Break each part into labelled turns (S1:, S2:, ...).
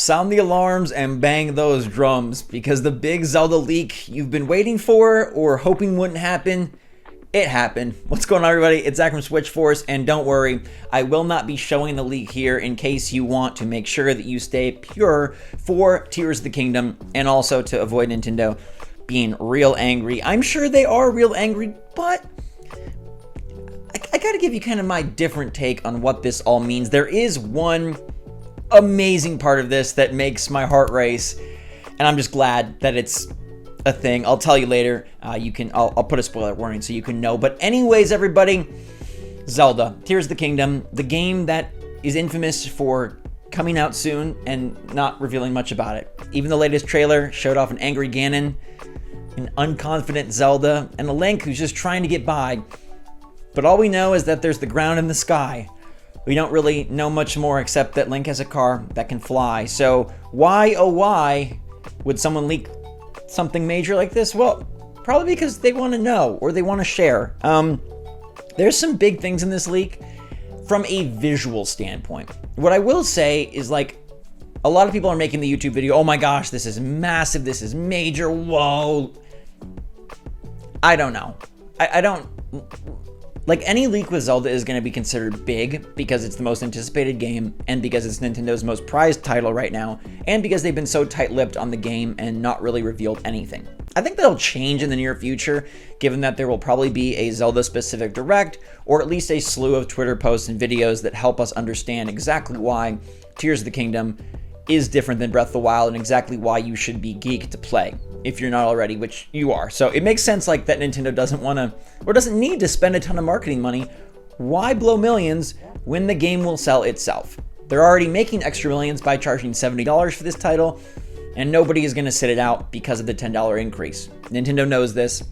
S1: sound the alarms and bang those drums, because the big Zelda leak you've been waiting for or hoping wouldn't happen, it happened. What's going on, everybody? It's Zach from SwitchForce, and don't worry, I will not be showing the leak here in case you want to make sure that you stay pure for Tears of the Kingdom, and also to avoid Nintendo being real angry. I'm sure they are real angry, but I gotta give you kind of my different take on what this all means. There is one amazing part of this that makes my heart race, and I'm just glad that it's a thing. I'll tell you later. I'll put a spoiler warning so you can know. But anyways, everybody, Zelda Tears of the Kingdom, the game that is infamous for coming out soon and not revealing much about it. Even the latest trailer showed off an angry Ganon, an unconfident Zelda, and a Link who's just trying to get by. But all we know is that there's the ground and the sky. We don't really know much more except that Link has a car that can fly. So why, oh why, would someone leak something major like this? Well, probably because they want to know or they want to share. There's some big things in this leak from a visual standpoint. What I will say is, like, a lot of people are making the YouTube video, oh my gosh, this is massive, this is major, whoa. I don't know. I don't... Like, any leak with Zelda is going to be considered big because it's the most anticipated game, and because it's Nintendo's most prized title right now, and because they've been so tight-lipped on the game and not really revealed anything. I think that'll change in the near future, given that there will probably be a Zelda-specific direct, or at least a slew of Twitter posts and videos that help us understand exactly why Tears of the Kingdom is different than Breath of the Wild, and exactly why you should be geeked to play, if you're not already, which you are. So it makes sense, like, that Nintendo doesn't want to, or doesn't need to spend a ton of marketing money. Why blow millions when the game will sell itself? They're already making extra millions by charging $70 for this title, and nobody is going to sit it out because of the $10 increase. Nintendo knows this,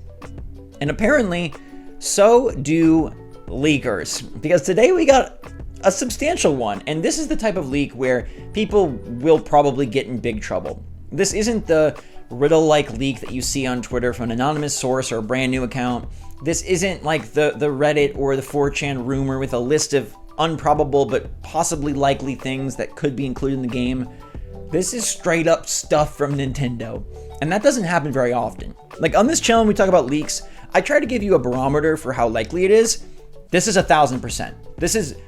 S1: and apparently so do leakers, because today we got a substantial one, and this is the type of leak where people will probably get in big trouble. This isn't the riddle-like leak that you see on Twitter from an anonymous source or a brand new account. This isn't like the Reddit or the 4chan rumor with a list of improbable but possibly likely things that could be included in the game. This is straight up stuff from Nintendo, and that doesn't happen very often. Like, on this channel, when we talk about leaks, I try to give you a barometer for how likely it is. This is 1,000%.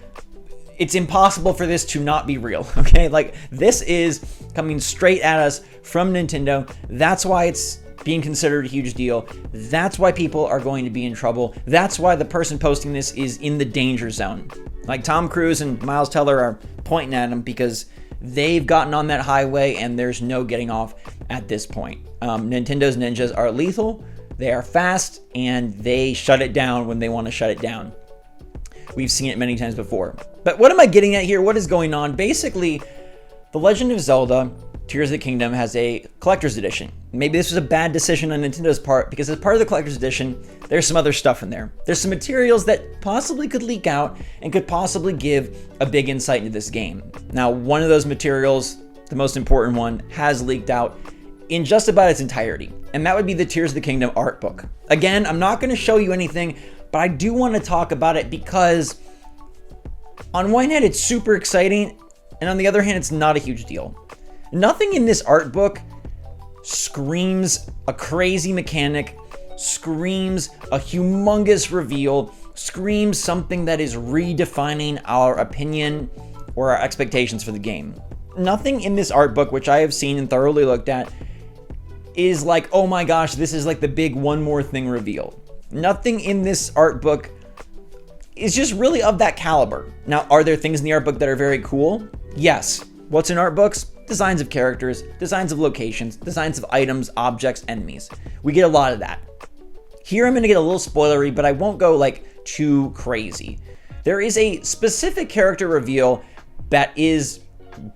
S1: It's impossible for this to not be real, okay? Like, this is coming straight at us from Nintendo. That's why it's being considered a huge deal. That's why people are going to be in trouble. That's why the person posting this is in the danger zone. Like, Tom Cruise and Miles Teller are pointing at him because they've gotten on that highway and there's no getting off at this point. Nintendo's ninjas are lethal, they are fast, and they shut it down when they want to shut it down. We've seen it many times before. But what am I getting at here? What is going on? Basically, The Legend of Zelda Tears of the Kingdom has a collector's edition. Maybe this was a bad decision on Nintendo's part, because as part of the collector's edition, there's some other stuff in there. There's some materials that possibly could leak out and could possibly give a big insight into this game. Now, one of those materials, the most important one, has leaked out in just about its entirety, and that would be the Tears of the Kingdom art book. Again, I'm not going to show you anything, but I do want to talk about it because on one hand, it's super exciting, and on the other hand, it's not a huge deal. Nothing in this art book screams a crazy mechanic, screams a humongous reveal, screams something that is redefining our opinion or our expectations for the game. Nothing in this art book, which I have seen and thoroughly looked at, is like, oh my gosh, this is like the big one more thing reveal. Nothing in this art book is just really of that caliber. Now, are there things in the art book that are very cool? Yes. What's in art books? Designs of characters, designs of locations, designs of items, objects, enemies. We get a lot of that. Here I'm going to get a little spoilery, but I won't go like too crazy. There is a specific character reveal that is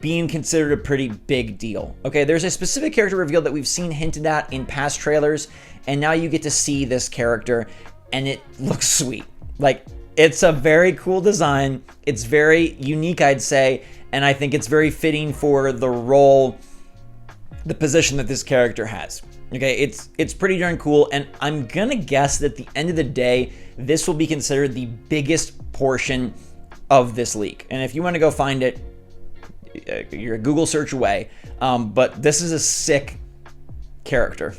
S1: being considered a pretty big deal. Okay, there's a specific character reveal that we've seen hinted at in past trailers, and now you get to see this character, and it looks sweet. Like, it's a very cool design. It's very unique, I'd say, and I think it's very fitting for the role, the position that this character has. Okay, it's pretty darn cool, and I'm gonna guess that at the end of the day, this will be considered the biggest portion of this leak. And if you want to go find it, you're a Google search away. But this is a sick character.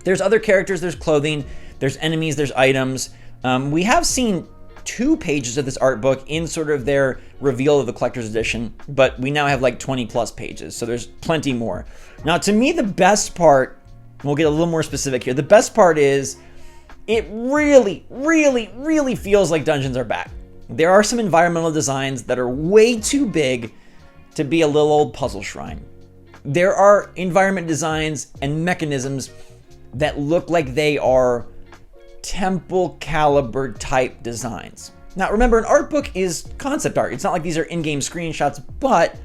S1: There's other characters, there's clothing, there's enemies, there's items. We have seen 2 pages of this art book in sort of their reveal of the collector's edition, but we now have like 20 plus pages, so there's plenty more. Now, to me, the best part, we'll get a little more specific here, the best part is it really, really, really feels like dungeons are back. There are some environmental designs that are way too big to be a little old puzzle shrine. There are environment designs and mechanisms that look like they are temple caliber type designs. Now remember, an art book is concept art. It's not like these are in-game screenshots, but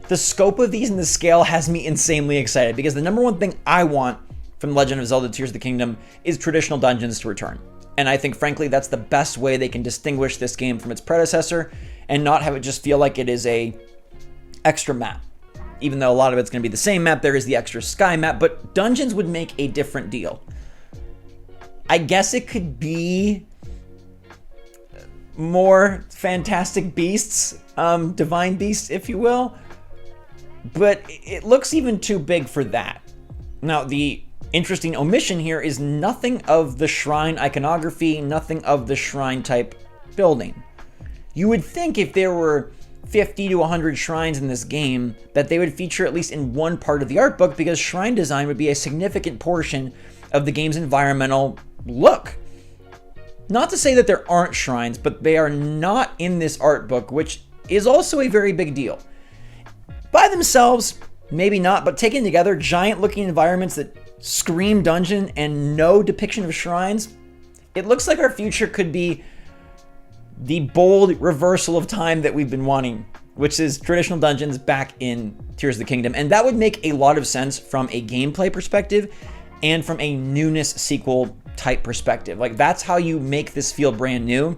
S1: the scope of these and the scale has me insanely excited because the number one thing I want from Legend of Zelda Tears of the Kingdom is traditional dungeons to return. And I think frankly that's the best way they can distinguish this game from its predecessor and not have it just feel like it is a extra map. Even though a lot of it's going to be the same map, there is the extra sky map, but dungeons would make a different deal. I guess it could be more fantastic beasts, divine beasts, if you will, but it looks even too big for that. Now, the interesting omission here is nothing of the shrine iconography, nothing of the shrine type building. You would think if there were 50 to 100 shrines in this game that they would feature at least in one part of the art book because shrine design would be a significant portion of the game's environmental look. Not to say that there aren't shrines, but they are not in this art book, which is also a very big deal. By themselves, maybe not, but taken together, giant looking environments that scream dungeon and no depiction of shrines, it looks like our future could be the bold reversal of time that we've been wanting, which is traditional dungeons back in Tears of the Kingdom. And that would make a lot of sense from a gameplay perspective and from a newness sequel type perspective. Like, that's how you make this feel brand new.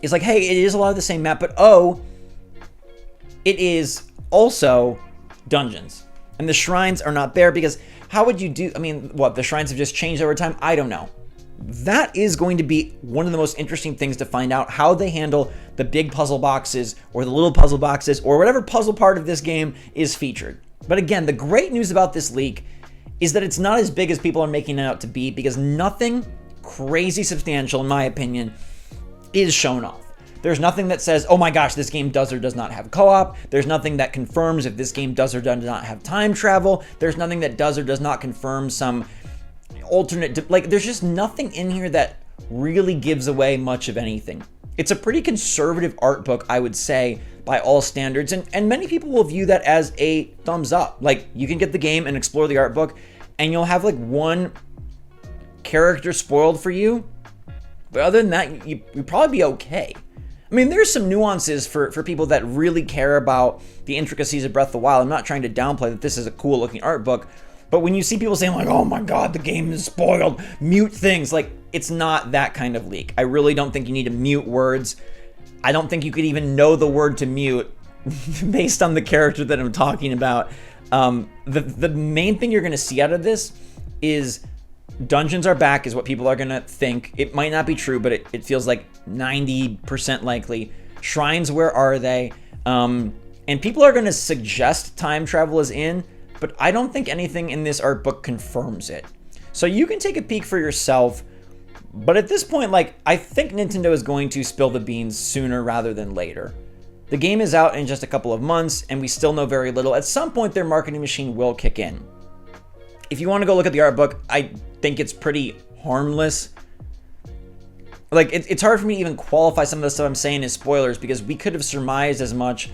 S1: It's like, hey, it is a lot of the same map, but oh, it is also dungeons. And the shrines are not there because how would you do, I mean, what, the shrines have just changed over time? I don't know. That is going to be one of the most interesting things to find out, how they handle the big puzzle boxes or the little puzzle boxes or whatever puzzle part of this game is featured. But again, the great news about this leak is that it's not as big as people are making it out to be because nothing crazy substantial, in my opinion, is shown off. There's nothing that says, oh my gosh, this game does or does not have co-op. There's nothing that confirms if this game does or does not have time travel. There's nothing that does or does not confirm some alternate, like there's just nothing in here that really gives away much of anything. It's a pretty conservative art book, I would say, by all standards, and many people will view that as a thumbs up. Like, you can get the game and explore the art book, and you'll have like one character spoiled for you, but other than that, you'd probably be okay. I mean, there's some nuances for people that really care about the intricacies of Breath of the Wild. I'm not trying to downplay that this is a cool looking art book, but when you see people saying like, oh my god, the game is spoiled, mute things, like, it's not that kind of leak. I really don't think you need to mute words. I don't think you could even know the word to mute based on the character that I'm talking about. The main thing you're going to see out of this is dungeons are back is what people are going to think. It might not be true, but it feels like 90% likely. Shrines, where are they? And people are going to suggest time travel is in, but I don't think anything in this art book confirms it. So you can take a peek for yourself, but at this point, like, I think Nintendo is going to spill the beans sooner rather than later. The game is out in just a couple of months, and we still know very little. At some point, their marketing machine will kick in. If you want to go look at the art book, I think it's pretty harmless. Like, it's hard for me to even qualify some of the stuff I'm saying as spoilers because we could have surmised as much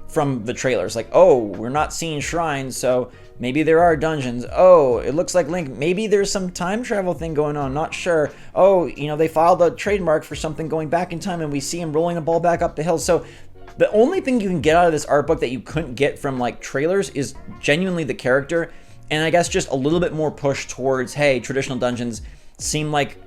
S1: from the trailers. Like, oh, we're not seeing shrines, so maybe there are dungeons. Oh, it looks like Link. Maybe there's some time travel thing going on. Not sure. Oh, you know, they filed a trademark for something going back in time and we see him rolling a ball back up the hill. So the only thing you can get out of this art book that you couldn't get from like trailers is genuinely the character. And I guess just a little bit more push towards, hey, traditional dungeons seem like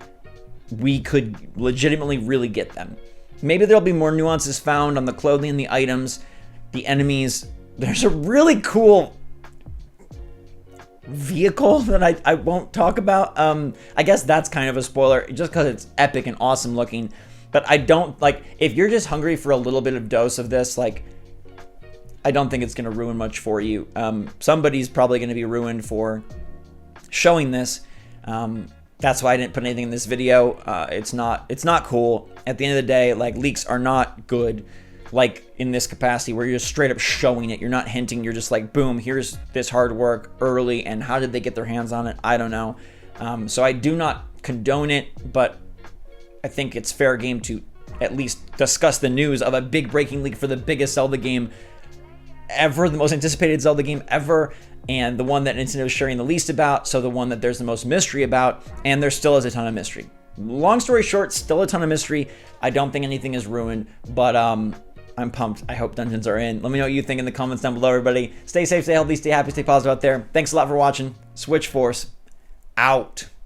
S1: we could legitimately really get them. Maybe there'll be more nuances found on the clothing and the items, the enemies. There's a really cool vehicle that I won't talk about. I guess that's kind of a spoiler just because it's epic and awesome looking. But I don't, like, if you're just hungry for a little bit of dose of this, like, I don't think it's going to ruin much for you. Somebody's probably going to be ruined for showing this. That's why I didn't put anything in this video. It's not cool. At the end of the day, like, leaks are not good, like in this capacity where you're just straight up showing it. You're not hinting. You're just like, boom, here's this hard work early, and how did they get their hands on it? I don't know. So I do not condone it, but I think it's fair game to at least discuss the news of a big breaking leak for the biggest Zelda game ever, the most anticipated Zelda game ever, and the one that Nintendo is sharing the least about, so the one that there's the most mystery about, and there still is a ton of mystery. Long story short, still a ton of mystery. I don't think anything is ruined, but I'm pumped. I hope dungeons are in. Let me know what you think in the comments down below, everybody. Stay safe, stay healthy, stay happy, stay positive out there. Thanks a lot for watching. SwitchForce out.